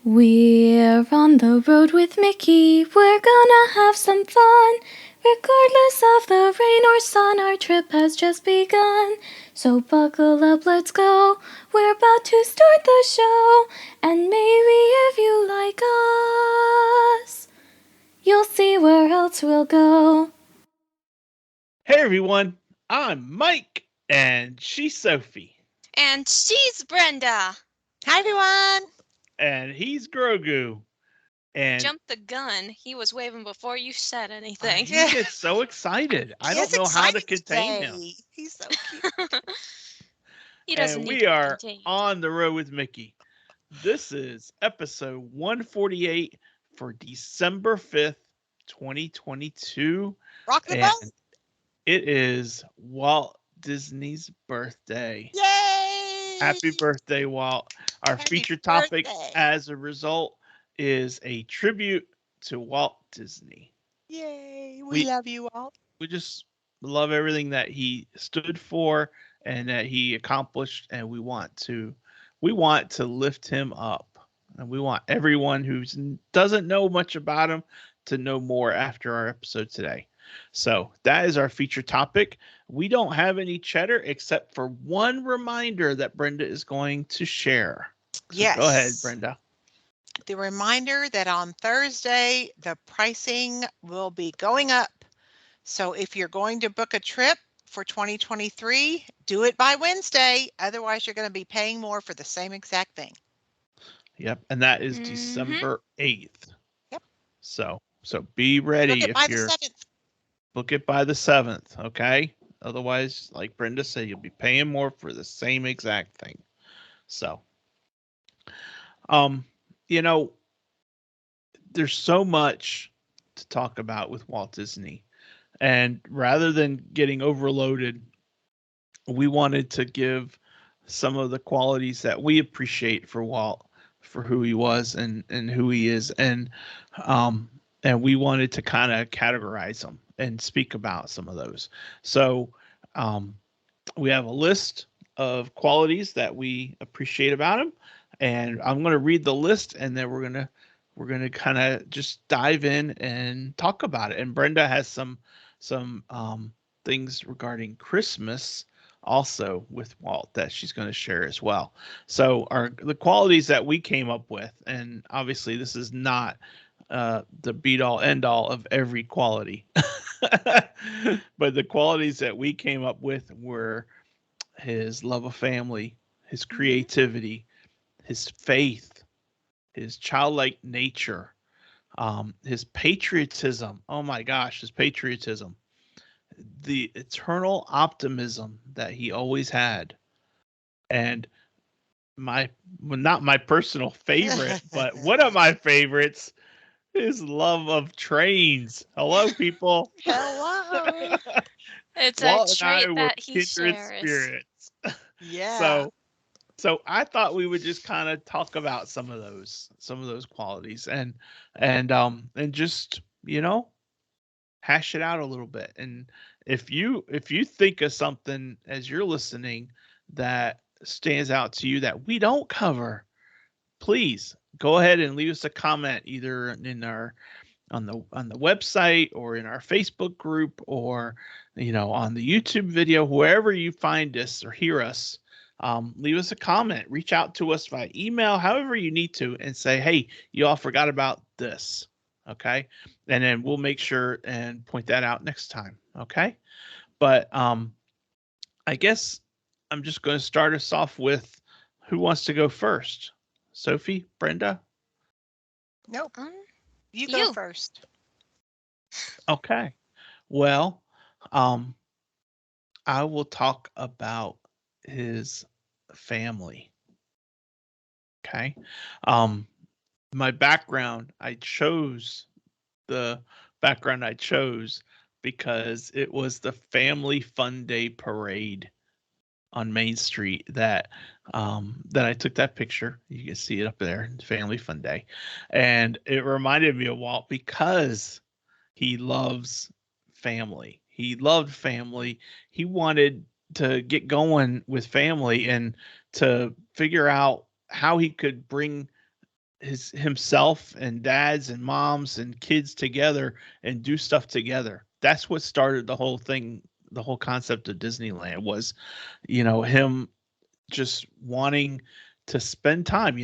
We're on the road with Mickey, we're gonna have some fun. Regardless of the rain or sun, our trip has just begun. So buckle up, let's go, we're about to start the show. And maybe if you like us, you'll see where else we'll go. Hey everyone, I'm Mike, and she's Sophie, And she's Brenda. Hi, everyone. and he's Grogu. You And jumped the gun. He was waving before you said anything. he gets so excited. I He don't is know how to excited contain him. today. He's so cute. He doesn't And need we to be are contained. on the road with Mickey. This is episode 148 for December 5th, 2022. Rock the And boat. it is Walt Disney's birthday. Yay. Happy birthday, Walt. Our Happy feature topic, birthday. as a result, is a tribute to Walt Disney. Yay. We We love you all. we just love everything that he stood for and that he accomplished, and we want to lift him up, and we want everyone who doesn't know much about him to know more after our episode today. So that is our feature topic. We don't have any cheddar except for one reminder that Brenda is going to share. So go ahead, Yes. Brenda. The reminder that on Thursday, the pricing will be going up. So if you're going to book a trip for 2023, do it by Wednesday. Otherwise, you're going to be paying more for the same exact thing. Yep, and that is Mhm. December 8th. Yep. So be Book ready it by if the you're 7th. book it by the 7th, okay? Otherwise, like Brenda said, you'll be paying more for the same exact thing. So, um, you know, there's so much to talk about with Walt Disney. And rather than getting overloaded, we wanted to give some of the qualities that we appreciate for Walt, for who he was and who he is, um and we wanted to kind of categorize them and speak about some of those. So um we have a list of qualities that we appreciate about him, and I'm going to read the list, and then we're going to kind of just dive in and talk about it. And Brenda has some things regarding Christmas also with Walt that she's going to share as well. So our the qualities that we came up with, and obviously this is not the beat all end all of every quality, but the qualities that we came up with were his love of family, his Mhm. creativity, his faith, his childlike nature, his patriotism. Oh my gosh, his patriotism, the eternal optimism that he always had, and my well, not my personal favorite, but one of my favorites, his love of trains. Hello, people. Hello. It's a Walt and I trait were that he kindred shares. spirits. Yeah. So I thought we would just kind of talk about some of those qualities, and just hash it out a little bit. And if you think of something as you're listening that stands out to you that we don't cover, please go ahead and leave us a comment either in our on the website or in our Facebook group, or on the YouTube video, wherever you find us or hear us. Leave us a comment, reach out to us via email, however you need to, and say, hey, you all forgot about this. Okay. And then we'll make sure and point that out next time. Okay. But I guess I'm just going to start us off with who wants to go first? Sophie, Brenda? Nope. Um, You go you. first. Okay. Well, um, I will talk about his family. Okay. Um, my background, I chose the background I chose because it was the Family Fun Day parade on Main Street that I took that picture. You can see it up there, Family Fun Day. And it reminded me of Walt because he loves family. He loved family. He wanted to get going with family and to figure out how he could bring himself and dads and moms and kids together and do stuff together. That's what started the whole thing. The whole concept of Disneyland was, him just wanting to spend time.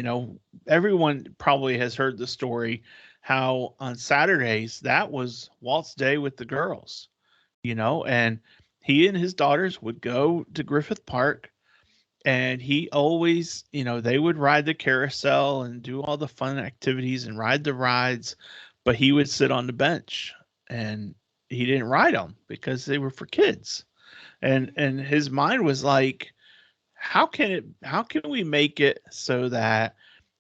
Everyone probably has heard the story how on Saturdays that was Walt's day with the girls, and he and his daughters would go to Griffith Park, and he always, they would ride the carousel and do all the fun activities and ride the rides, but he would sit on the bench and he didn't ride them because they were for kids. And his mind was like, how can we make it so that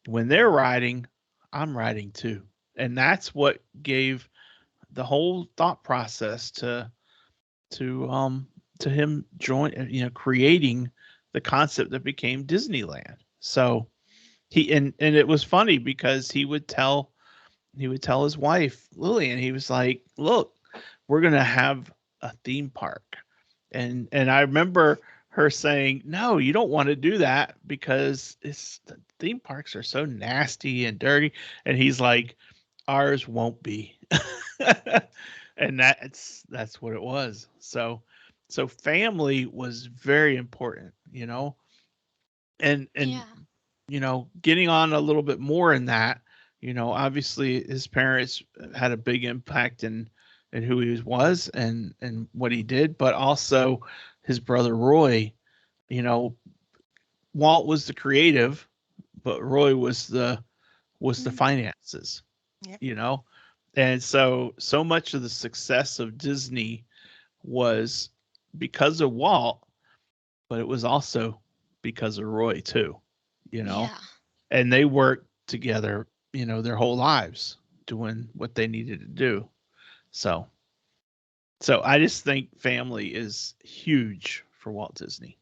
when they're riding, I'm riding too? And that's what gave the whole thought process to to him creating the concept that became Disneyland. So and it was funny because he would tell his wife Lillian, he was like, look, we're gonna have a theme park. And I remember her saying, no, you don't want to do that because the theme parks are so nasty and dirty. And he's like, ours won't be. And that's what it was. So family was very important, and Yeah. getting on a little bit more in that, obviously his parents had a big impact in who he was and what he did, but also his brother Roy. you know Walt was the creative, but Roy was the Mhm. finances. Yep. And so much of the success of Disney was because of Walt, but it was also because of Roy too. you know Yeah. and they worked together, their whole lives doing what they needed to do. So so I just think family is huge for Walt Disney.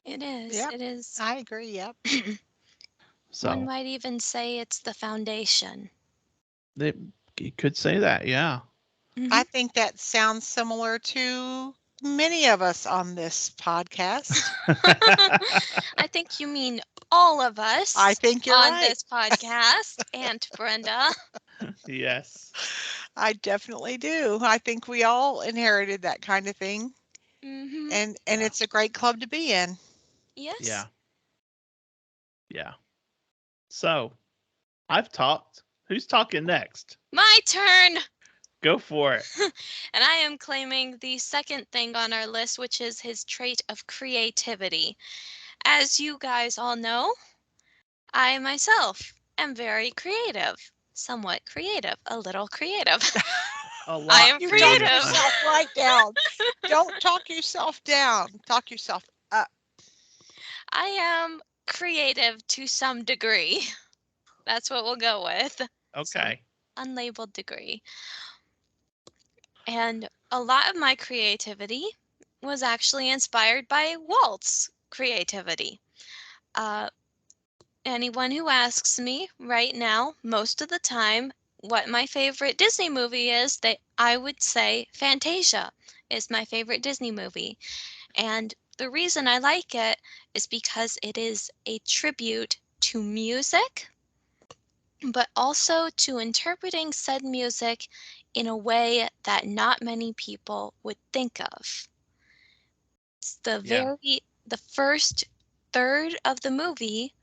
It is. Yep. It is. I agree. Yep. One So might even say it's the foundation. they you could say that, yeah. I Hmm. think that sounds similar to many of us on this podcast. I think you mean all of us I think you're on right. this podcast, Aunt Brenda. Yes. I definitely do. I think we all inherited that kind of thing, Hmm. and Yeah. it's a great club to be in. Yes. Yeah. Yeah. So I've talked. Who's talking next? My turn. Go for it. And I am claiming the second thing on our list, which is his trait of creativity. As you guys all know, I myself am very creative. Somewhat creative, a little creative. A I lot am You talk creative, honey. creative. yourself right down. Don't talk yourself down. Talk yourself up. I am creative to some degree. That's what we'll go with. Some Okay. unlabeled degree. And a lot of my creativity was actually inspired by Walt's creativity. Uh, Anyone who asks me right now, most of the time, what my favorite Disney movie is, I would say Fantasia is my favorite Disney movie. And the reason I like it is because it is a tribute to music, but also to interpreting said music in a way that not many people would think of. It's Yeah. the first third of the movie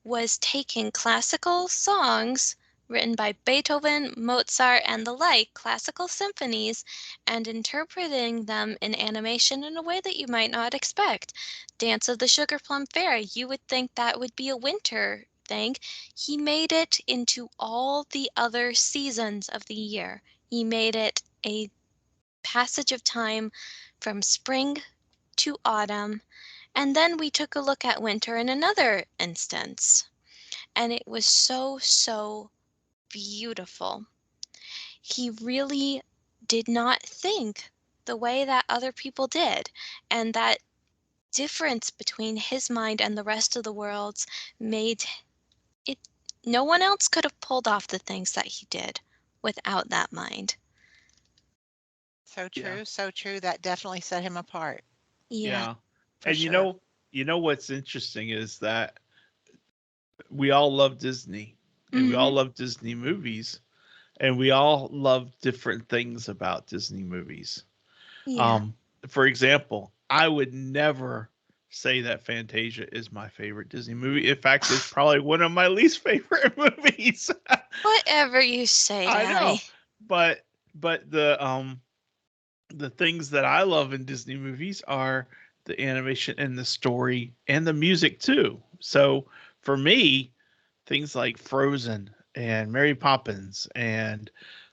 was taking classical songs written by Beethoven, Mozart, and the like, classical symphonies, and interpreting them in animation in a way that you might not expect. Dance of the Sugar Plum Fairy, you would think that would be a winter thing. He made it into all the other seasons of the year. He made it a passage of time from spring to autumn, and then we took a look at winter in another instance. And it was so, so beautiful. He really did not think the way that other people did. And that difference between his mind and the rest of the world's made it, no one else could have pulled off the things that he did without that mind. So Yeah. true. So true. That definitely set him apart Yeah. Yeah. for And sure. what's interesting is that we all love Disney, and we all Mhm. love Disney movies, and we all love different things about Disney movies. Yeah. Um, for example, I would never say that Fantasia is my favorite Disney movie. In fact, it's probably one of my least favorite movies. Whatever you say, I Daddy. know, but but the things that I love in Disney movies are the animation and the story and the music too. So for me, things like Frozen and Mary Poppins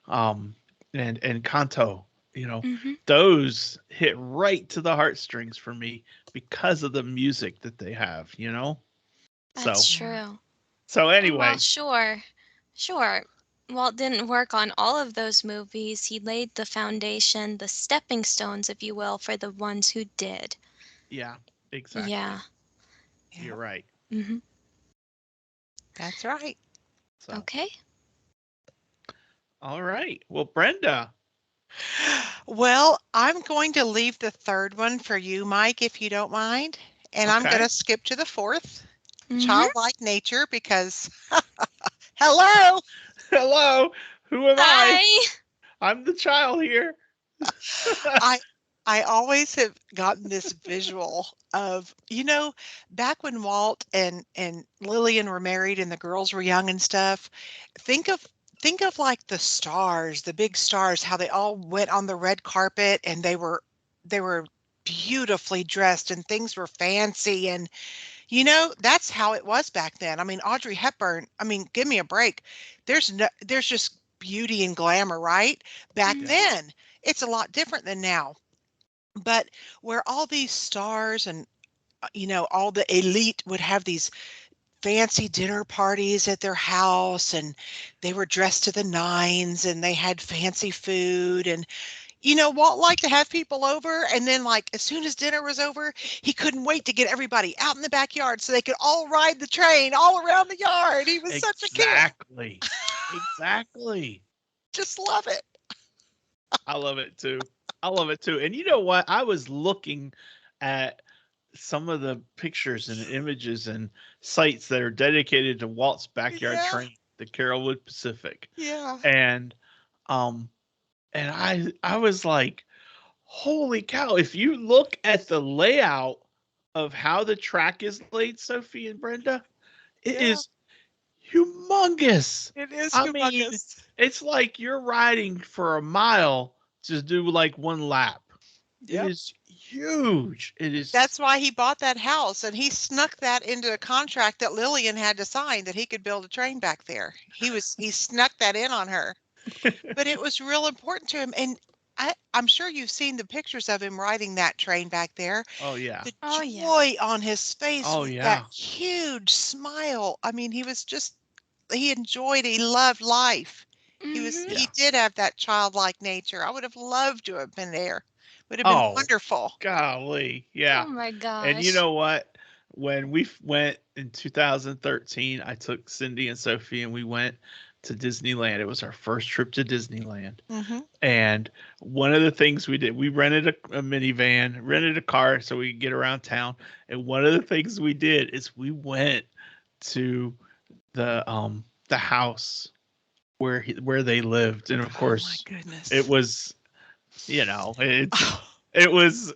um and Kanto, you know, Mhm. those hit right to the heartstrings for me because of the music that they have, you know? So That's Yeah. true. so And while anyway, sure, Walt didn't work on all of those movies, he laid the foundation, the stepping stones, if you will, for the ones who did. yeah, exactly. Yeah. You're Yep. right. Mhm. That's right. So, Okay. all right. Well, Brenda, Well, I'm going to leave the third one for you, Mike, if you don't mind. And I'm going okay. to skip to the fourth, Mhm. childlike nature, because hello, Hello. Who am I? Hi. I'm the child here. I I always have gotten this visual of, back when Walt and Lillian were married and the girls were young and stuff. Think of think of like the stars, the big stars, how they all went on the red carpet and they were beautifully dressed and things were fancy and that's how it was back then. I mean, Audrey Hepburn, I mean, give me a break. There's just beauty and glamour, right? Back Yeah. Mhm. then, it's a lot different than now. But where all these stars and all the elite would have these fancy dinner parties at their house and they were dressed to the nines and they had fancy food and Walt liked to have people over, and then, like, as soon as dinner was over, he couldn't wait to get everybody out in the backyard so they could all ride the train all around the yard. He was such a kid. Exactly. Exactly. Just love it. I love it too. I love it too. And you know what? I was looking at some of the pictures and images and sites that are dedicated to Walt's backyard Yeah, train, the Carolwood Pacific. yeah, And um I was like, holy cow, if you look at the layout of how the track is laid, Sophie and Brenda, it yeah. is humongous. It is I mean, humongous. it's like you're riding for a mile to do like one lap. It Yep. is huge. It is. That's why he bought that house, and he snuck that into a contract that Lillian had to sign that he could build a train back there. He snuck that in on her. But it was real important to him, and I'm sure you've seen the pictures of him riding that train back there. Oh yeah. The Oh yeah. joy on his face Oh with that yeah. huge smile. I mean, he enjoyed, he loved life. Mhm. He Yeah. did have that childlike nature. I would have loved to have been there. Would have been Oh wonderful. golly. Oh Yeah. my And you gosh. know what? When we went in 2013, I took Cindy and Sophie and we went to Disneyland. It was our first trip to Disneyland. Hmm. And one of the things we did, we rented a minivan, rented a car so we could get around town. And one of the things we did is we went to the house where they lived, and of Oh my course, it goodness. was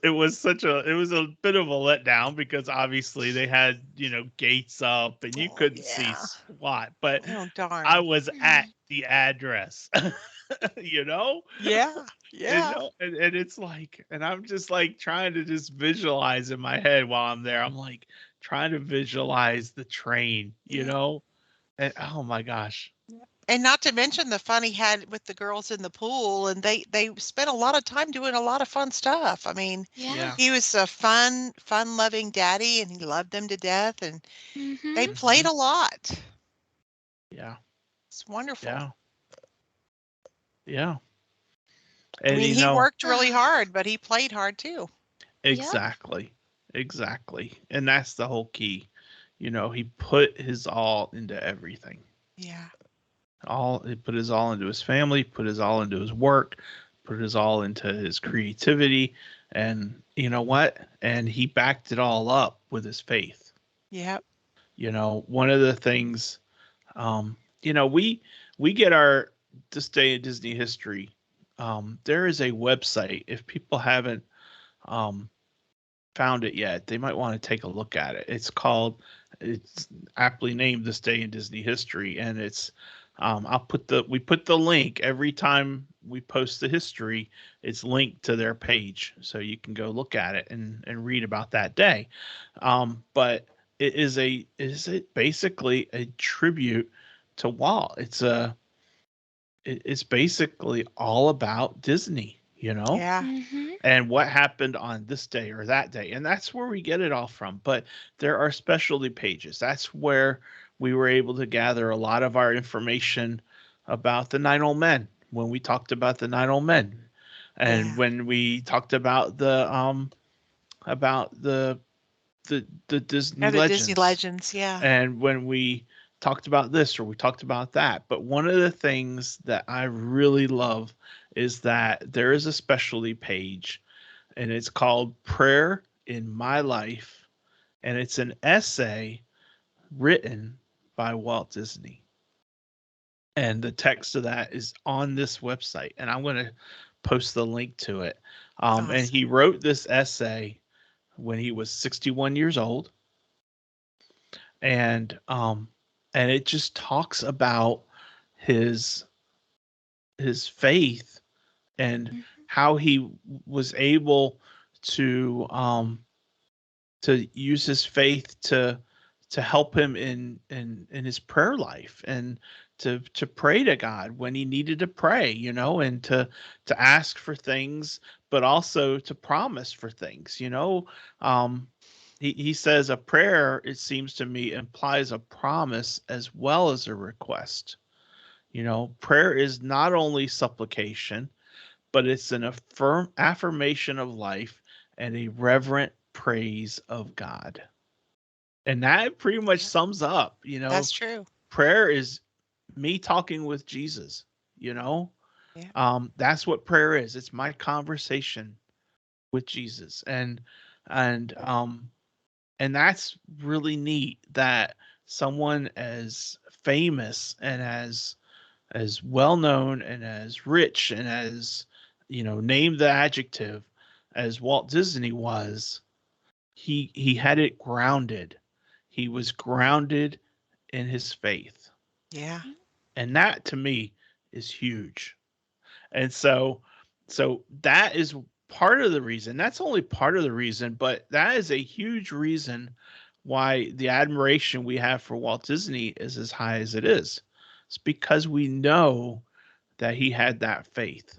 it was such it was a bit of a letdown because obviously they had gates up and you Oh couldn't see yeah. squat, but Oh I darn. was at Mhm. the address, you know Yeah. and, Yeah. and it's like, and I'm just like trying to just visualize in my head while I'm there. I'm like trying to visualize the train, Yeah. and oh my gosh. Yeah. And not to mention the fun he had with the girls in the pool, and they spent a lot of time doing a lot of fun stuff. I mean, Yeah. Yeah. he was a fun-loving daddy, and he loved them to death, and they Mhm. played Hmm. a lot. Yeah. It's wonderful. Yeah. Yeah. I And mean, he worked really hard, but he played hard too. Yep. exactly. Exactly. And that's the whole key. He put his all into everything. Yeah. He put his all into his family, put his all into his work, put his all into his creativity, and you know what? And he backed it all up with his faith. Yep. One of the things we get our This Day in Disney History. There is a website. If people haven't um, found it yet, they might want to take a look at it. It's aptly named This Day in Disney History, and it's we put the link every time we post the history. It's linked to their page, so you can go look at it and read about that day. But it is basically a tribute to Walt. It's basically all about Disney, Yeah. Mm-hmm. and what happened on this day or that day. And that's where we get it all from. But there are specialty pages. That's where we were able to gather a lot of our information about the nine old men when we talked about the nine old men. And Yeah. when we talked about the Disney Other Disney legends, legends. Yeah. and when we talked about this or we talked about that. But one of the things that I really love is that there is a specialty page, and it's called Prayer in My Life, and it's an essay written by Walt Disney. And the text of that is on this website, and I'm going to post the link to it. And Awesome. he wrote this essay when he was 61 years old, and it just talks about his his faith and how he was able to use his faith to help him in his prayer life, and to pray to God when he needed to pray, and to ask for things, but also to promise for things. He says a prayer, it seems to me, implies a promise as well as a request. Prayer is not only supplication, but it's an affirmation of life and a reverent praise of God. And that pretty much Yeah. sums up, That's true. prayer is me talking with Jesus, you know? Yeah. That's what prayer is. It's my conversation with Jesus. And that's really neat that someone as famous and as well known and as rich and as name the adjective as Walt Disney was, he had it grounded. He was grounded in his faith. Yeah. And that to me is huge. And so that is part of the reason. That's only part of the reason, but that is a huge reason why the admiration we have for Walt Disney is as high as it is. It's because we know that he had that faith,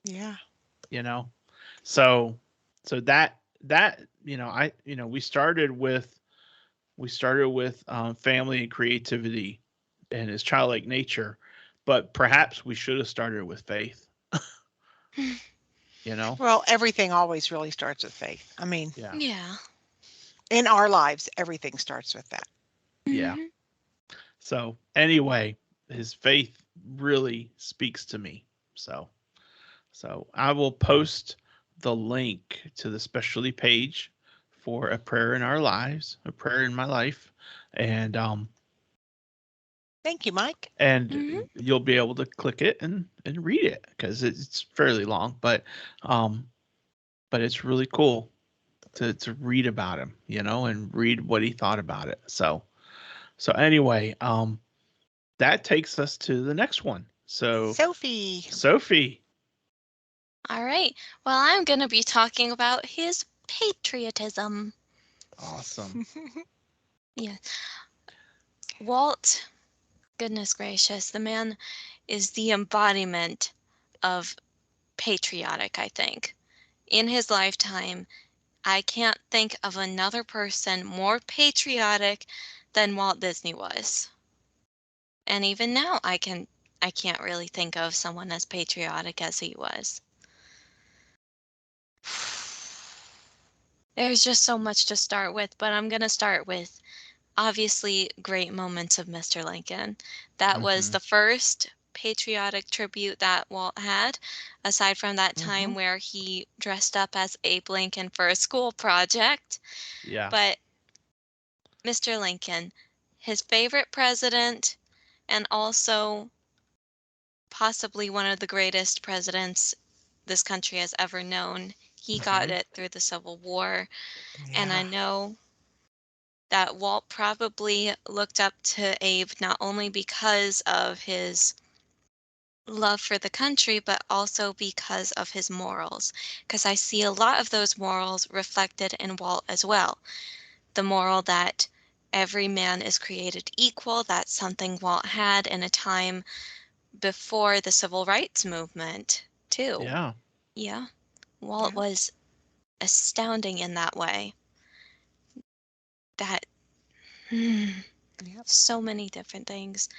Yeah. you know. So that I we started with family and creativity and his childlike nature, but perhaps we should have started with faith. You know, Well, everything always really starts with faith. I mean, yeah, Yeah. in our lives, everything starts with that. yeah. Mm-hmm. So anyway, his faith really speaks to me. So I will post the link to the specialty page for a prayer in our lives, a prayer in my life, and Thank you, Mike. Mm-hmm. you'll be able to click it and read it because it's fairly long, um, but it's really cool to read about him, and read what he thought about it. So anyway, that takes us to the next one. So Sophie. Sophie, All right. Well, I'm going to be talking about his patriotism. awesome. Yeah. Walt, goodness gracious, the man is the embodiment of patriotic, I think. In his lifetime, I can't think of another person more patriotic than Walt Disney was. And even now I can't really think of someone as patriotic as he was. There's just so much to start with, but I'm going to start with obviously great moments of Mr. Lincoln. That was Hmm. the first patriotic tribute that Walt had, aside from that Hmm. time where he dressed up as Abe Lincoln for a school project. Yeah. But Mr. Lincoln, his favorite president, and also possibly one of the greatest presidents this country has ever known. He got it through the Civil War, and I Yeah. know that Walt probably looked up to Abe not only because of his love for the country, but also because of his morals. Because I see a lot of those morals reflected in Walt as well. The moral that every man is created equal, that's something Walt had in a time before the civil rights movement, too. Yeah. Yeah. Walt Yeah. was astounding in that way. That, Yep. so many different things.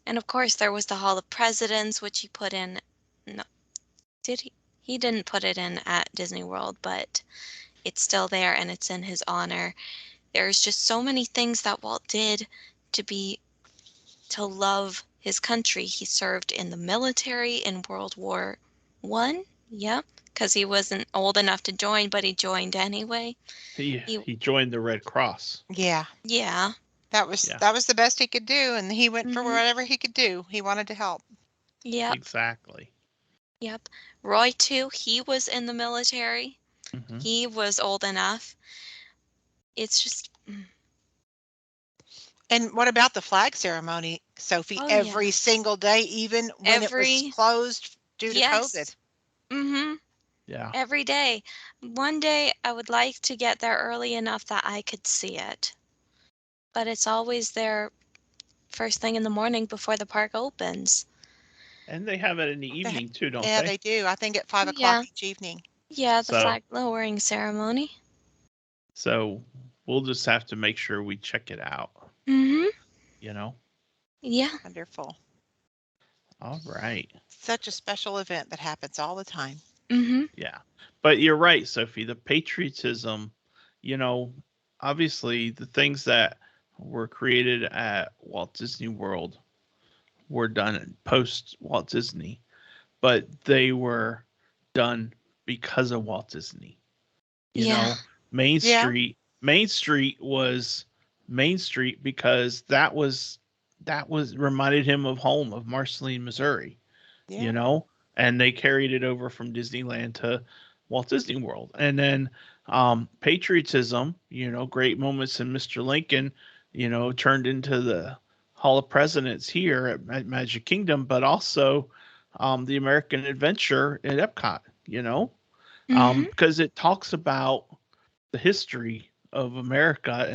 And of course, there was the Hall of Presidents, which he put in. No, did he? He didn't put it in at Disney World, but it's still there and it's in his honor. There's just so many things that Walt did to be to love his country. He served in the military in World War I. Yeah, because he wasn't old enough to join, but he joined anyway. He He, he joined the Red Cross. Yeah. yeah. Yeah. That was the best he could do, and he went for Mhm. whatever he could do. He wanted to help. Yep. Exactly. Yep. Roy too. He was in the military. Hmm. He was old enough. It's just. And what about the flag ceremony, Sophie? Oh yeah. Every single day, even when it was Every. closed due to COVID. Yes. Mhm. Yeah. Every day. One day I would like to get there early enough that I could see it. But it's always there first thing in the morning before the park opens. And they have it in the They, evening too, don't yeah, they? they do. I think at 5 o'clock Yeah. each evening. Yeah, the So flag lowering ceremony. so we'll just have to make sure we check it out, Mhm. you know? Yeah. Wonderful. All right. Such a special event that happens all the time. Mhm. Yeah. But you're right, Sophie. The patriotism, you know, obviously the things that were created at Walt Disney World were done post Walt Disney, but they were done because of Walt Disney. You Yeah. know, Main Yeah. Street, Main Street was Main Street because that was reminded him of home of Marceline, Missouri, Yeah. and they carried it over from Disneyland to Walt Disney World. And then patriotism, great moments in Mr. Lincoln, turned into the Hall of Presidents here at Magic Kingdom, but also the American Adventure at Epcot, Mhm. because it talks about the history of America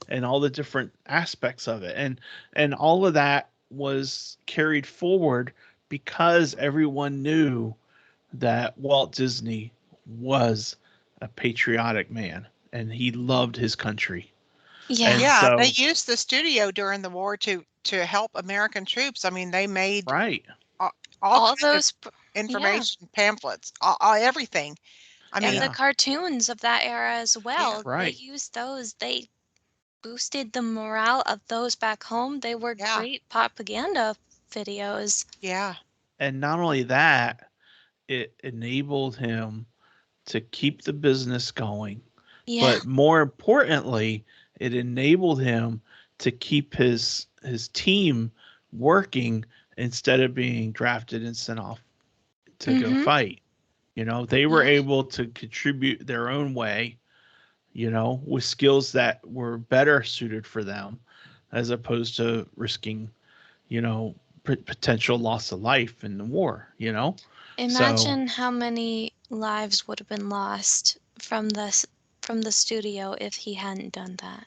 and all the different aspects of it, and all of that was carried forward because everyone knew that Walt Disney was a patriotic man and he loved his country. Yeah. And Yeah. They so, used the studio during the war to help American troops. I mean, they made right, all, all All kinds of those yeah. information pamphlets, everything. I And mean, the yeah, cartoons of that era as yeah. well. They right. used those. They boosted the morale of those back home. They were Yeah. great propaganda videos. Yeah. And not only that, it enabled him to keep the business going, Yeah. but more importantly, it enabled him to keep his team working instead of being drafted and sent off to go Mhm. fight. They were Yeah. able to contribute their own way, with skills that were better suited for them as opposed to risking, you know, potential loss of life in the war. So, Imagine how many lives would have been lost from the studio if he hadn't done that.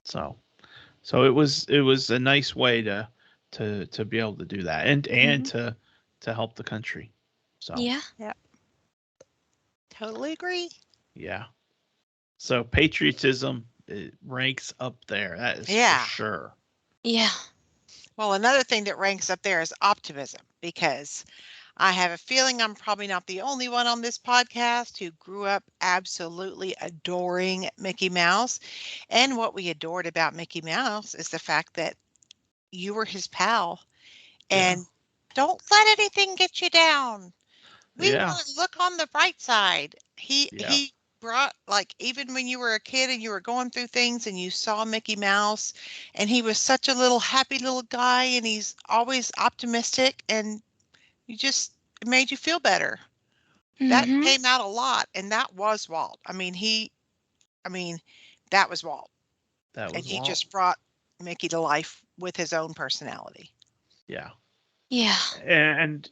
so, so it was a nice way to be able to do that and Mhm. to help the country. So, Yeah. Yeah. Totally agree. yeah. So patriotism, it ranks up there. That is for Yeah. sure. Yeah. Well, another thing that ranks up there is optimism because I have a feeling I'm probably not the only one on this podcast who grew up absolutely adoring Mickey Mouse. And what we adored about Mickey Mouse is the fact that you were his pal Yeah. and don't let anything get you down. We Yeah. want to look on the bright side. Yeah. He brought, like, even when you were a kid and you were going through things and you saw Mickey Mouse and he was such a little happy little guy and he's always optimistic and it made you feel better. That Mhm. came out a lot, and that was Walt. That was Walt. That And was he Walt. just brought Mickey to life with his own personality. Yeah. Yeah. And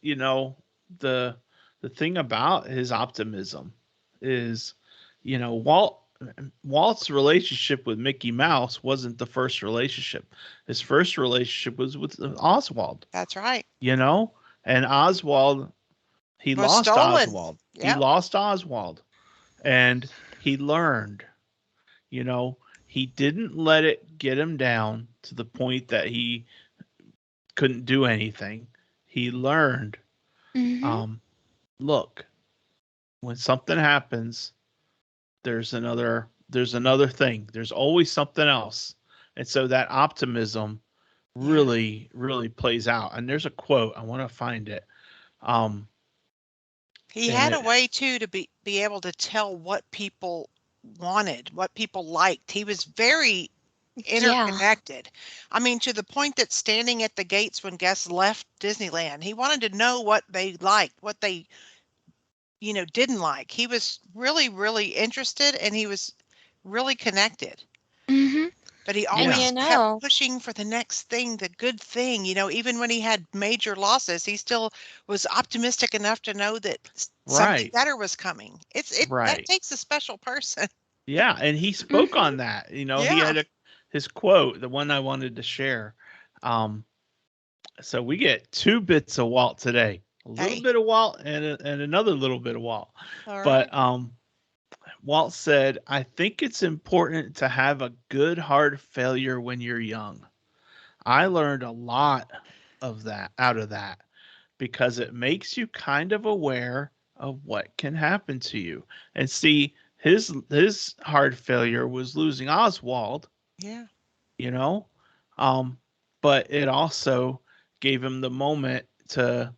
the the thing about his optimism is, Walt's relationship with Mickey Mouse wasn't the first relationship. His first relationship was with Oswald, That's right. you know? And Oswald, he Was lost stolen. Oswald. He Yep. lost Oswald. And he learned, you know, he didn't let it get him down to the point that he couldn't do anything. He learned, Mhm. um, look, when something happens, there's another thing. There's always something else. And so that optimism Yeah. really plays out. And there's a quote, I want to find it. Um, He and had a it way too to be able to tell what people wanted, what people liked. He was very Yeah. interconnected. I mean, to the point that standing at the gates when guests left Disneyland, he wanted to know what they liked, what they, didn't like. He was really, really interested and he was really connected. Mhm. But he And yeah, always kept pushing for the next thing, the good thing. Even when he had major losses, he still was optimistic enough to know that something right, better was coming. That right. takes a special person. Yeah, and he spoke Mhm. on that. He Yeah. had his quote, the one I wanted to share. Um, so we get two bits of Walt today. A little Hey. bit of Walt and another little bit of Walt. All right. But Walt said, "I think it's important to have a good heart failure when you're young. I learned a lot of that out of that because it makes you kind of aware of what can happen to you." And see, his heart failure was losing Oswald, Yeah. you know, um, but it also gave him the moment to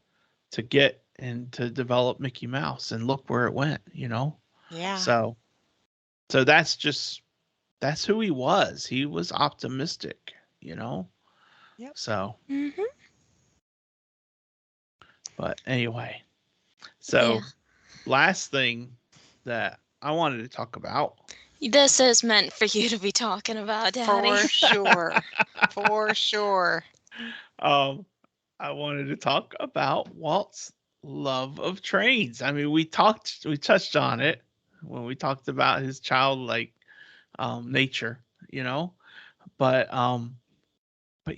get and to develop Mickey Mouse, and look where it went. Yeah. So that's who he was. He was optimistic. Yep. So, Mhm. but anyway, Yeah. so last thing that I wanted to talk about. This is meant for you to be talking about, Daddy. For sure. For sure. um, I wanted to talk about Walt's love of trains. I mean, we touched on it when we talked about his childlike nature, you know, but um, but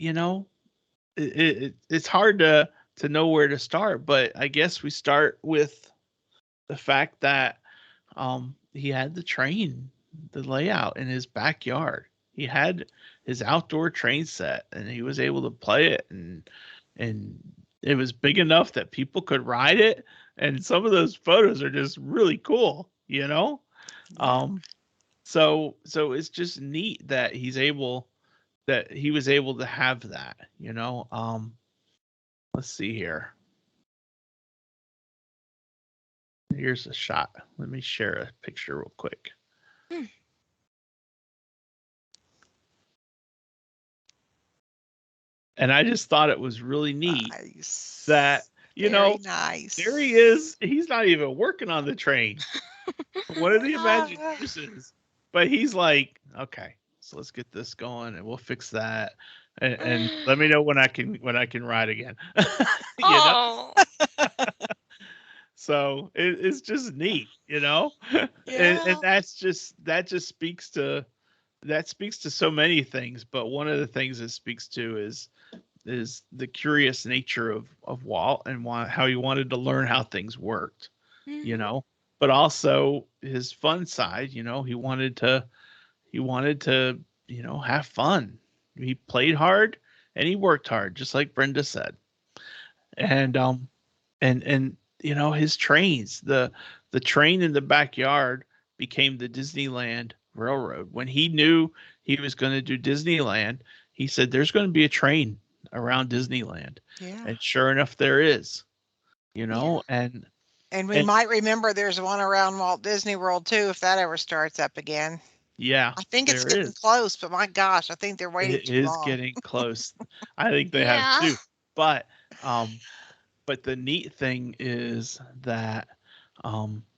it's hard to know where to start. But I guess we start with the fact that he had the layout in his backyard. He had his outdoor train set, and he was able to play it, and it was big enough that people could ride it. And some of those photos are just really cool. Yeah. Um, so it's just neat that he was able to have that. Let's see here. Here's a shot. Let me share a picture real quick. Hmm. And I just thought it was really neat that, Nice. you Very know, there he nice. is. He's not even working on the train. One of the Ah, imaginations. But he's like, okay, so let's get this going and we'll fix that. And let me know when I can ride again. you know? Oh. So it's just neat. And yeah. that speaks to so many things, but one of the things it speaks to is the curious nature of Walt and how he wanted to learn how things worked, you Mhm. know, but also his fun side. He wanted to have fun. He played hard and he worked hard, just like Brenda said. And his trains, the train in the backyard became the Disneyland Railroad. When he knew he was going to do Disneyland, he said there's going to be a train around Disneyland. Yeah. And sure enough there is. Yeah. And And we And might remember there's one around Walt Disney World too, if that ever starts up again. yeah, I think it's there getting is. close, but my gosh, I think they're waiting It too is long. getting close. I think they have Yeah. too. But um but the neat thing is that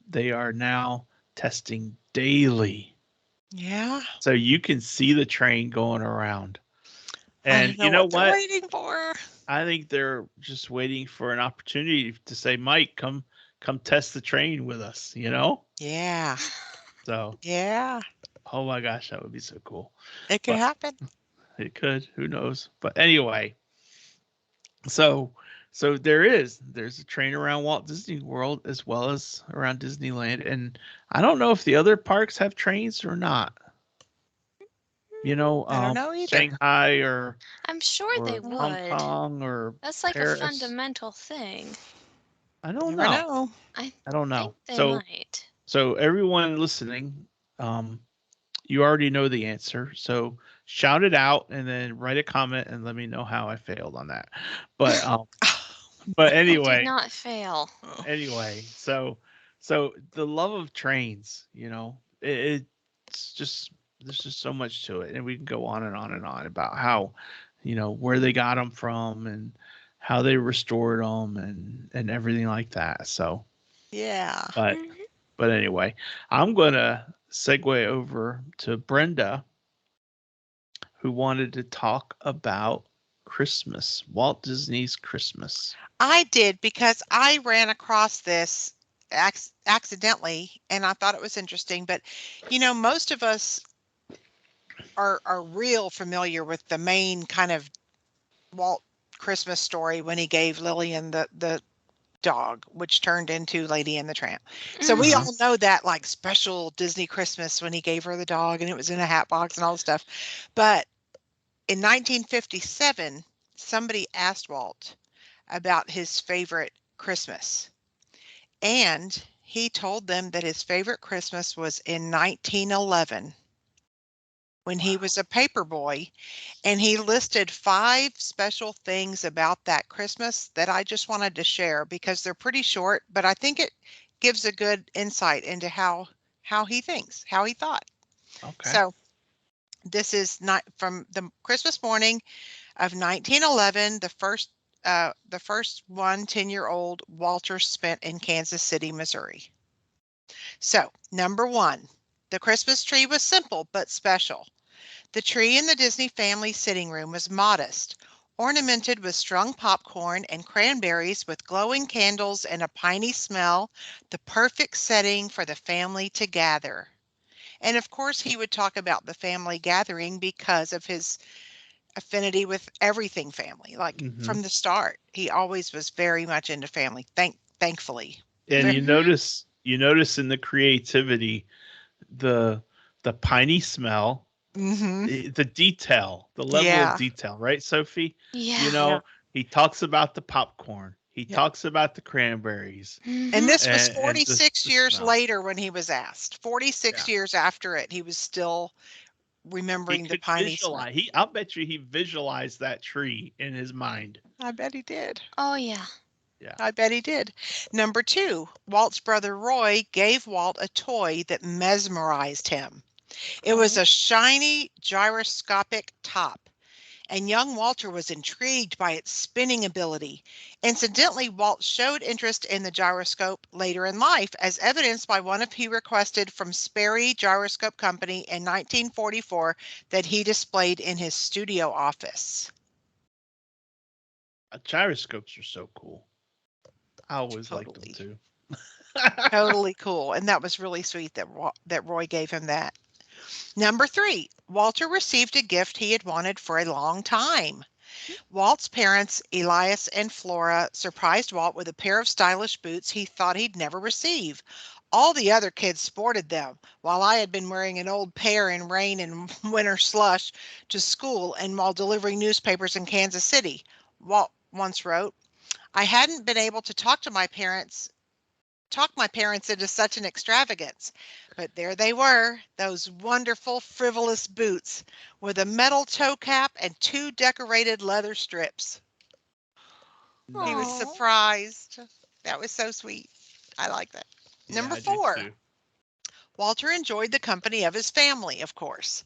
they are now testing daily. Yeah. So you can see the train going around. I And don't you know know what they're what? waiting for. I think they're just waiting for an opportunity to say, Mike, come test the train with us, you know? Yeah. So, Yeah. oh my gosh, that would be so cool. It could But happen. it could, who knows? But anyway, so there's a train around Walt Disney World as well as around Disneyland, and I don't know if the other parks have trains or not. You know, I don't know either. Shanghai or I'm sure they Hong would. Kong or That's like a Paris. fundamental thing. I don't Never know. know. I I don't think know. they might. So everyone listening, um, you already know the answer. So shout it out and then write a comment and let me know how I failed on that. But but You did anyway, not fail. so the love of trains, you know, it's just there's just so much to it, and we can go on and on and on about how, you know, where they got them from and how they restored them and everything like that. So, Yeah. but Mhm. but anyway, I'm gonna segue over to Brenda, who wanted to talk about Christmas, Walt Disney's Christmas. I did because I ran across this accidentally and I thought it was interesting. But, most of us are real familiar with the main kind of Walt Christmas story when he gave Lillian the dog, which turned into Lady and the Tramp. So we Mhm. Uh-huh. all know that like special Disney Christmas when he gave her the dog and it was in a hat box and all the stuff. But in 1957, somebody asked Walt about his favorite Christmas. And he told them that his favorite Christmas was in 1911 when he Wow. was a paper boy. And he listed 5 special things about that Christmas that I just wanted to share because they're pretty short, but I think it gives a good insight into how he thinks, how he thought. Okay. So this is not from the Christmas morning of 1911, the first 10-year-old Walter spent in Kansas City, Missouri. So, number 1, the Christmas tree was simple but special. The tree in the Disney family sitting room was modest, ornamented with strung popcorn and cranberries with glowing candles and a piney smell, the perfect setting for the family to gather. And of course, he would talk about the family gathering because of his affinity with everything family. Like Hmm. from the start, he always was very much into family. Thankfully. And Ver- Mhm. you notice in the creativity the the piney smell, Mhm. the detail, the level of Yeah. detail, right, Sophie? You Yeah. Yeah. know, he talks about the popcorn, he Yeah. talks about the cranberries, And Mhm. this was and 46 the years smell. later when he was asked. 46 Yeah, years after it, he was still he remembering the could piney smell. visualize. I'll bet you he visualized that tree in his mind. I bet he did. Oh yeah. Yeah. I bet he did. Number 2, Walt's brother Roy gave Walt a toy that mesmerized him. It was Oh. a shiny gyroscopic top, and young Walter was intrigued by its spinning ability. Incidentally, Walt showed interest in the gyroscope later in life, as evidenced by one he requested from Sperry Gyroscope Company in 1944 that he displayed in his studio office. Gyroscopes are so cool. I always liked them Totally, too. totally cool. And that was really sweet that Roy gave him that. Number 3, Walter received a gift he had wanted for a long time. Walt's parents, Elias and Flora, surprised Walt with a pair of stylish boots he thought he'd never receive. All the other kids sported them, while I had been wearing an old pair in rain and winter slush to school and while delivering newspapers in Kansas City. Walt once wrote, I hadn't been able to talk my parents into such an extravagance. But there they were, those wonderful frivolous boots with a metal toe cap and 2 decorated leather strips. He was Nice. Oh. surprised. That was so sweet. I like that. Yeah, Number I do 4, too. Walter enjoyed the company of his family, of course.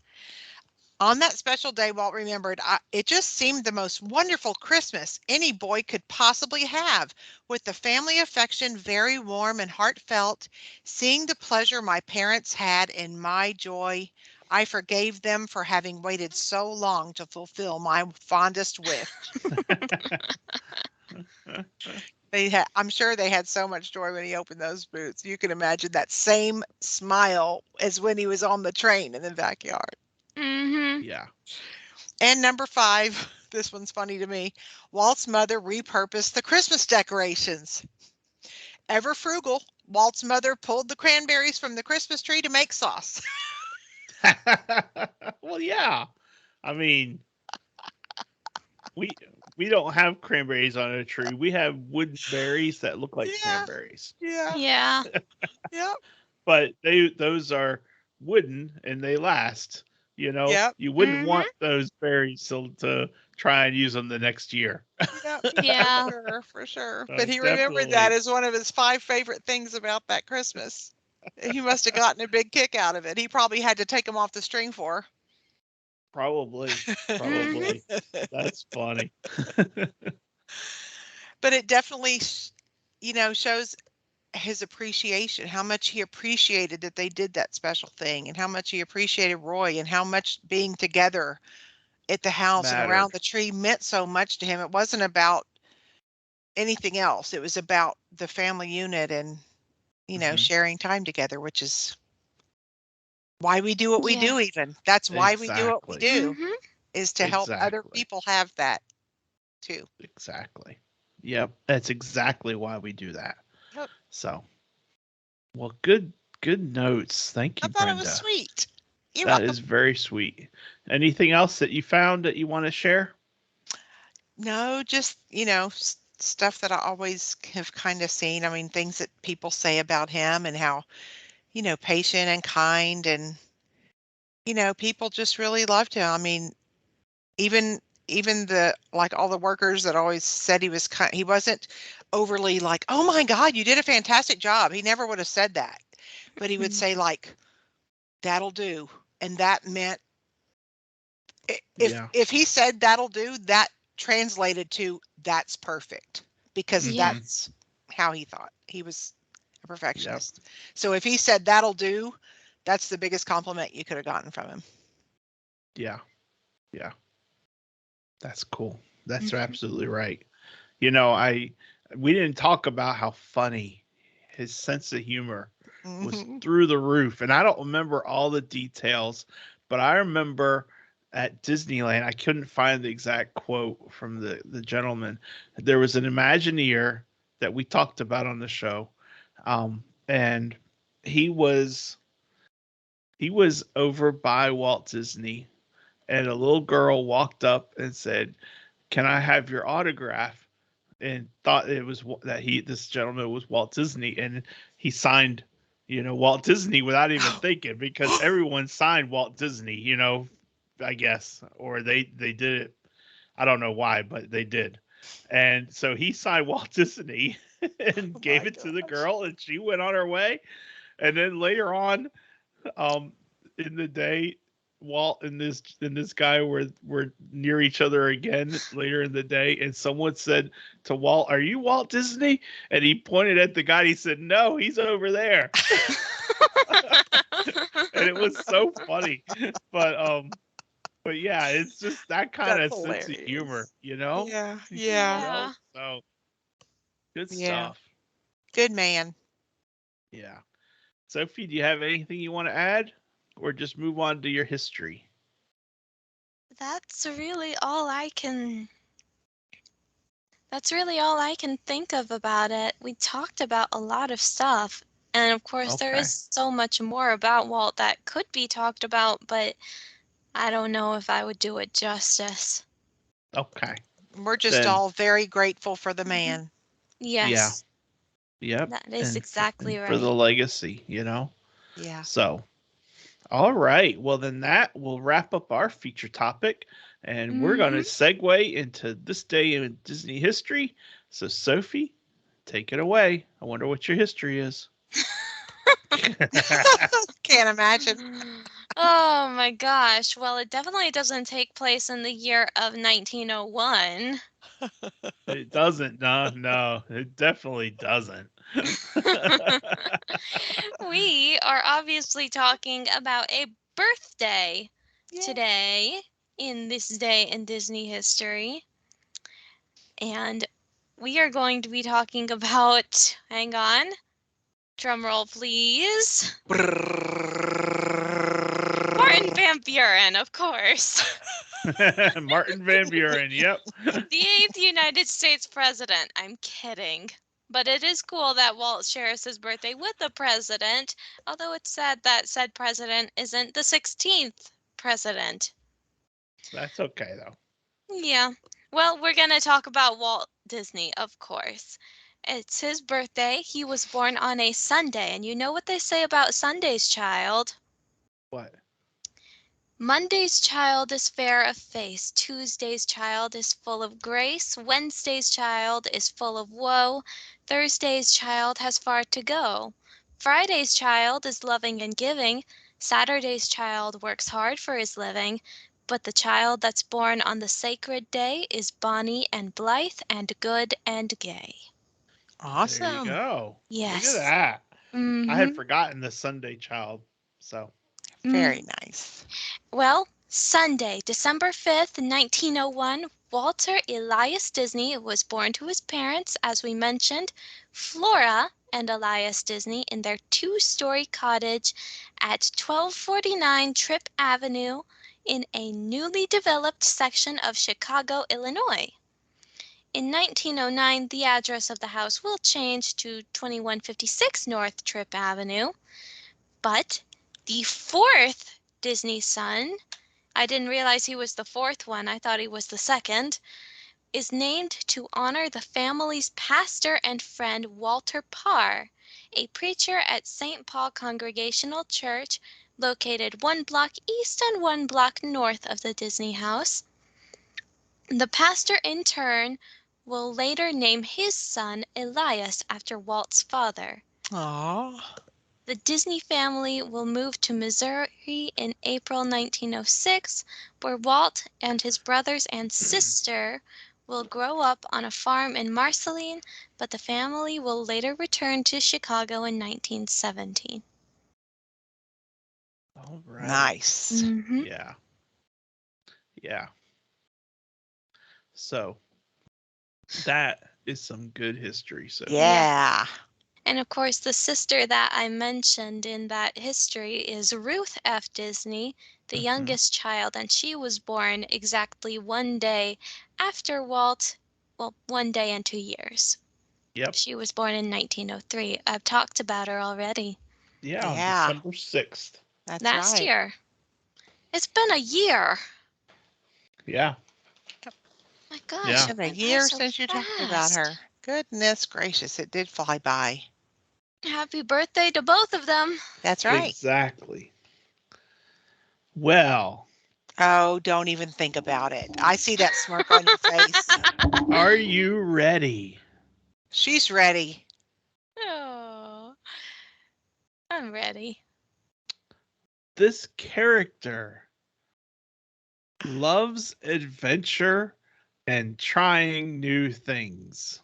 On that special day, Walt remembered, it just seemed the most wonderful Christmas any boy could possibly have, with the family affection very warm and heartfelt. Seeing the pleasure my parents had in my joy, I forgave them for having waited so long to fulfill my fondest wish. I'm sure they had so much joy when he opened those boots. You can imagine that same smile as when he was on the train in the backyard. Mm-hmm. Yeah. And number 5, this one's funny to me. Walt's mother repurposed the Christmas decorations. Ever frugal, Walt's mother pulled the cranberries from the Christmas tree to make sauce. Well, yeah. I mean, we we don't have cranberries on a tree. We have wooden berries that look like Yeah, cranberries. yeah, Yeah. yep, But those are wooden and they last. You know, yep, you wouldn't Mm-hmm. want those berries to try and use them the next year. yep. Yeah. For sure. But So he remembered that definitely, as one of his 5 favorite things about that Christmas. He must have gotten a big kick out of it. He probably had to take them off the string for. probably, Mm-hmm. probably. That's funny. But it definitely, shows his appreciation, how much he appreciated that they did that special thing, and how much he appreciated Roy, and how much being together at the house and around Mattered. the tree meant so much to him. It wasn't about anything else. It was about the family unit and, Hmm. sharing time together, which is why we do what we Yeah. do even. That's why we do what we Exactly. do, Mm-hmm. is to help other Exactly. people have that too. Exactly. Yep. That's exactly why we do that. Yep. So, well, good notes. Thank I you, thought it was Brenda. sweet. You're That welcome. is very sweet. Anything else that you found that you want to share? No, just, stuff that I always have kind of seen. I mean, things that people say about him and how, patient and kind and, people just really loved him. I mean, even even the like all the workers that always said he was kind, he wasn't overly like, "Oh my God, you did a fantastic job." He never would have said that. But he would say like, "That'll do." And that meant if Yeah. he said that'll do, that translated to that's perfect, because Yeah. Hmm. that's how he thought. He was a Yep. perfectionist. So if he said that'll do, that's the biggest compliment you could have gotten from him. Yeah. Yeah. That's cool. That's Mm-hmm. absolutely right. You know, we didn't talk about how funny his sense of humor was Mhm. through the roof. And I don't remember all the details, but I remember at Disneyland, I couldn't find the exact quote from the gentleman. There was an Imagineer that we talked about on the show. And he was he was over by Walt Disney, and a little girl walked up and said, "Can I have your autograph?" And thought it was that this gentleman was Walt Disney, and he signed, Walt Disney without even thinking, because everyone signed Walt Disney, I guess, or they did it. I don't know why, but they did. And so he signed Walt Disney and Oh gave my it to the gosh. girl, and she went on her way. And then later on, um, in the day, Walt and this guy were near each other again later in the day, and someone said to Walt, "Are you Walt Disney?" And he pointed at the guy. He said, "No, he's over there." And it was so funny, but yeah, it's just that kind That's of sense of humor, hilarious. you know, Yeah, yeah, you know. Yeah. So good yeah. stuff. Good man. Yeah. Sophie, do you have anything you want to add, or just move on to your history? That's really all I can That's really all I can think of about it. We talked about a lot of stuff. And of course, there Okay. is so much more about Walt that could be talked about, but I don't know if I would do it justice. Okay. We're just Then all very grateful for the Mhm. man. yeah. Yes, Yep. that is And exactly for the right. legacy, you know? Yeah. So, all right. Well, then that will wrap up our feature topic. And we're going to Hmm. segue into this day in Disney history. So, Sophie, Take it away. I wonder what your history is. Can't imagine. Oh my gosh. Well, it definitely doesn't take place in the year of 1901. It doesn't. No, it definitely doesn't. We are obviously talking about a birthday Yay. today in this day in Disney history. And we are going to be talking about, hang on, drum roll please. Martin Van Buren, of course. Martin Van Buren, yep. The 8th United States president. I'm kidding. But it is cool that Walt shares his birthday with the president, although it's sad that said president isn't the 16th president. That's okay, though. Yeah. Well, we're going to talk about Walt Disney, of course. It's his birthday. He was born on a Sunday, and you know what they say about Sundays, child? What? Monday's child is fair of face, Tuesday's child is full of grace, Wednesday's child is full of woe, Thursday's child has far to go. Friday's child is loving and giving, Saturday's child works hard for his living, but the child that's born on the sacred day is bonny and blithe and good and gay. Awesome. There you go. Yes. Look at that. Mm-hmm. I had forgotten the Sunday child. So. Very nice. Well, Sunday, December 5th, 1901, Walter Elias Disney was born to his parents, as we mentioned, Flora and Elias Disney, in their two-story cottage at 1249 Tripp Avenue in a newly developed section of Chicago, Illinois. In 1909, the address of the house will change to 2156 North Tripp Avenue, but the fourth Disney son, I didn't realize he was the fourth one, I thought he was the second, is named to honor the family's pastor and friend Walter Parr, a preacher at St. Paul Congregational Church, located 1 block east and 1 block north of the Disney house. The pastor, in turn, will later name his son Elias after Walt's father. Aww. The Disney family will move to Missouri in April 1906, where Walt and his brothers and sister will grow up on a farm in Marceline, but the family will later return to Chicago in 1917. All right. Nice. Mm-hmm. Yeah. Yeah. So that is some good history. So Yeah. And of course, the sister that I mentioned in that history is Ruth F. Disney, the youngest child, and she was born exactly 1 day after Walt, well, 1 day and 2 years. Yep. She was born in 1903. I've talked about her already. Yeah, on Yeah. December 6th. That's Last right. year. It's been a year. Yeah. My gosh. Yeah. It's been a went by year so since you talked about fast. her. Goodness gracious, it did fly by. Happy birthday to both of them. That's right. Exactly. Well, Oh, don't even think about it. I see that smirk on your face. are you ready? She's ready. Oh, I'm ready. This character loves adventure and trying new things.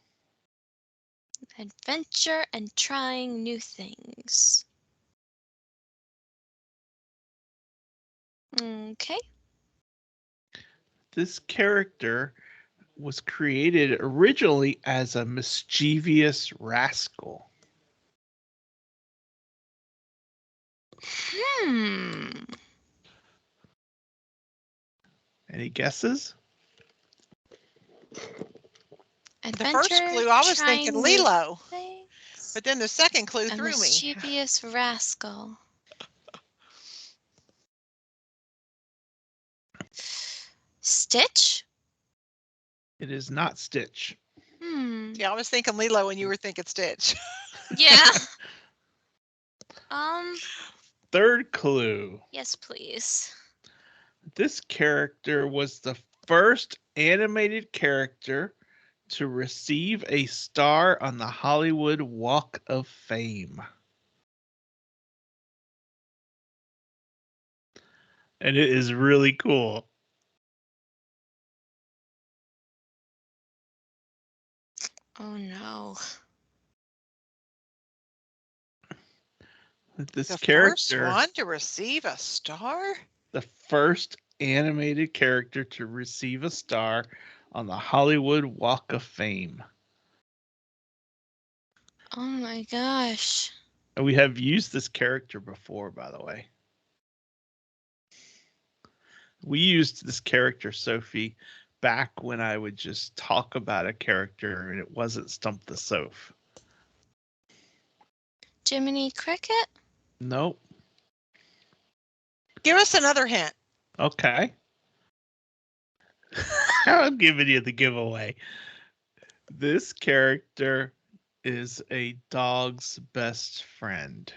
Adventure and trying new things. Okay. This character was created originally as a mischievous rascal. Any guesses? The first clue, I was thinking trying new Lilo, things, but then the second clue a threw me. mischievous rascal. Stitch? It is not Stitch. Yeah, I was thinking Lilo and you were thinking Stitch. Yeah. Third clue. Yes, please. This character was the first animated character to receive a star on the Hollywood Walk of Fame? And it is really cool. Oh no. This The character, first one to receive a star? the first animated character to receive a star on the Hollywood Walk of Fame. Oh my gosh. And we have used this character before, by the way. We used this character, Sophie, back when I would just talk about a character and it wasn't Stump the Soph. Jiminy Cricket? Nope. Give us another hint. Okay. I'm giving you the giveaway. This character is a dog's best friend.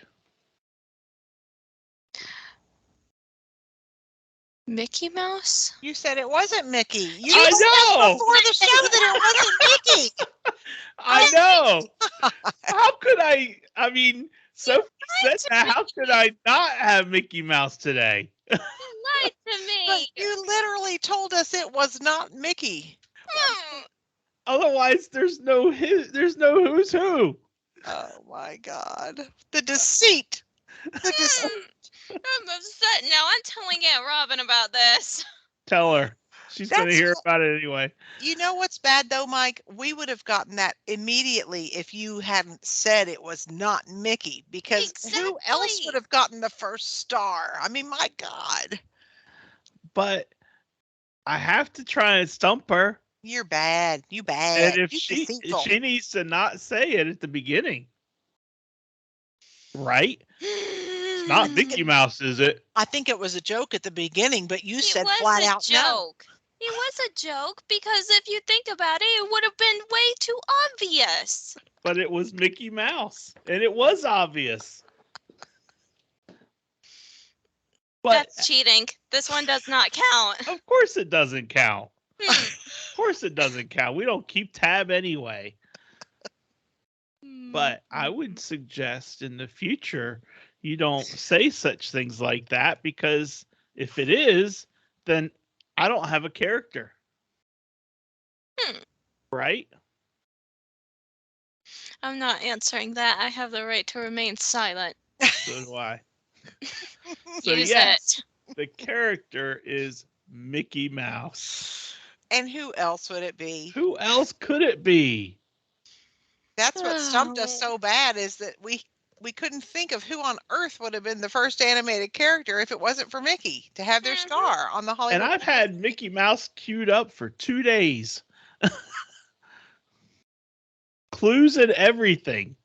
Mickey Mouse? You said it wasn't Mickey. You I told us know! before the show that it wasn't Mickey. I know. How could I? I mean, Sophie said that. How could I not have Mickey Mouse today? You lied to me. But you literally told us it was not Mickey. Otherwise, there's no who's who. Oh my God. The deceit. The deceit. I'm upset now. I'm telling Aunt Robin about this. Tell her. She's going to That's hear what- about it anyway. You know what's bad though, Mike? We would have gotten that immediately if you hadn't said it was not Mickey, because who else Exactly. would have gotten the first star? I mean, my God. But I have to try and stump her. You're bad. You bad. And if You she deceitful. needs to not say it at the beginning. Right? It's not Mickey Mouse, is it? I think it was a joke at the beginning, but you It said was flat a out no. joke. It was a joke because if you think about it, it would have been way too obvious. But it was Mickey Mouse. And it was obvious. But That's cheating. This one does not count. of course it doesn't count. Hmm. Of course it doesn't count. We don't keep tab anyway. But I would suggest in the future you don't say such things like that, because if it is, then I don't have a character. Right? I'm not answering that. I have the right to remain silent. So do I. So Use yes, it. the character is Mickey Mouse. And who else would it be? Who else could it be? That's what stumped us Oh. so bad, is that we couldn't think of who on earth would have been the first animated character if it wasn't for Mickey to have their Mhm. star on the Hollywood. And I've had Mickey Mouse queued up for 2 days. Clues and everything.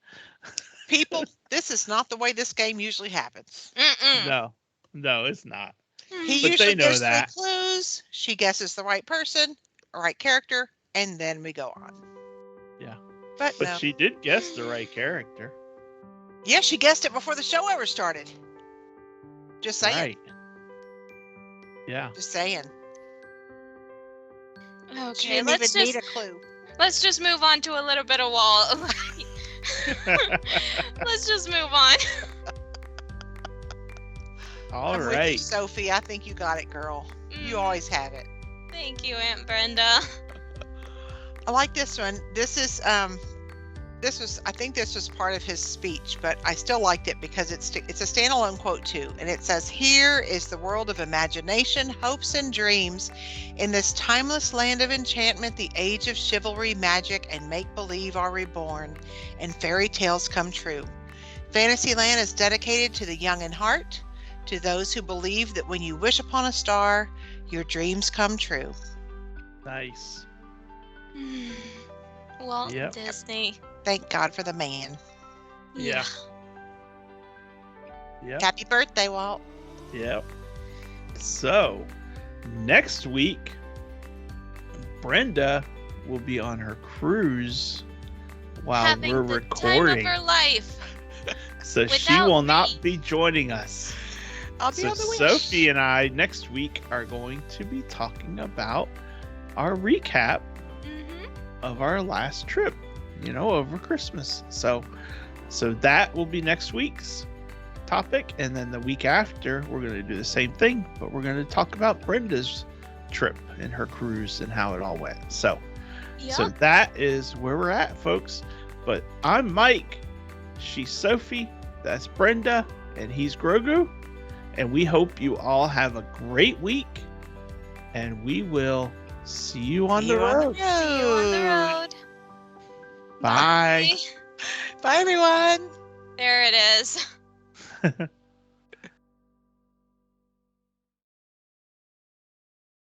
People, this is not the way this game usually happens. Mm-mm. No, it's not. He But usually they know gives that. 3 clues. She guesses the right person, right character, and then we go on. Yeah. But But no. she did guess the right character. Yeah, she guessed it before the show ever started. Just saying. Right. Yeah. Just saying. She Okay, didn't let's even just need a clue. let's just move on to a little bit of Walt. Let's just move on. All I'm with you, right. Sophie. I think you got it, girl. You Mm, always have it. Thank you, Aunt Brenda. I like this one. This is I think this was part of his speech, but I still liked it because it's a standalone quote too, and it says, "Here is the world of imagination, hopes, and dreams. In this timeless land of enchantment, the age of chivalry, magic, and make-believe are reborn, and fairy tales come true. Fantasyland is dedicated to the young in heart, to those who believe that when you wish upon a star, your dreams come true." Nice. Walt Yep. Disney. Thank God for the man. Yeah. Yep. Happy birthday, Walt. Yep. So, next week, Brenda will be on her cruise while Having we're the time recording. of her life. So she without will me. not be joining us. I'll be So on the wish. Sophie and I next week are going to be talking about our recap Mm-hmm. of our last trip, over Christmas. So that will be next week's topic, and then the week after we're going to do the same thing, but we're going to talk about Brenda's trip and her cruise and how it all went. So that is where we're at, folks. But I'm Mike, she's Sophie, that's Brenda, and he's Grogu, and we hope you all have a great week, and we will see you on the road. See you on the road. Bye. Bye, everyone. There it is.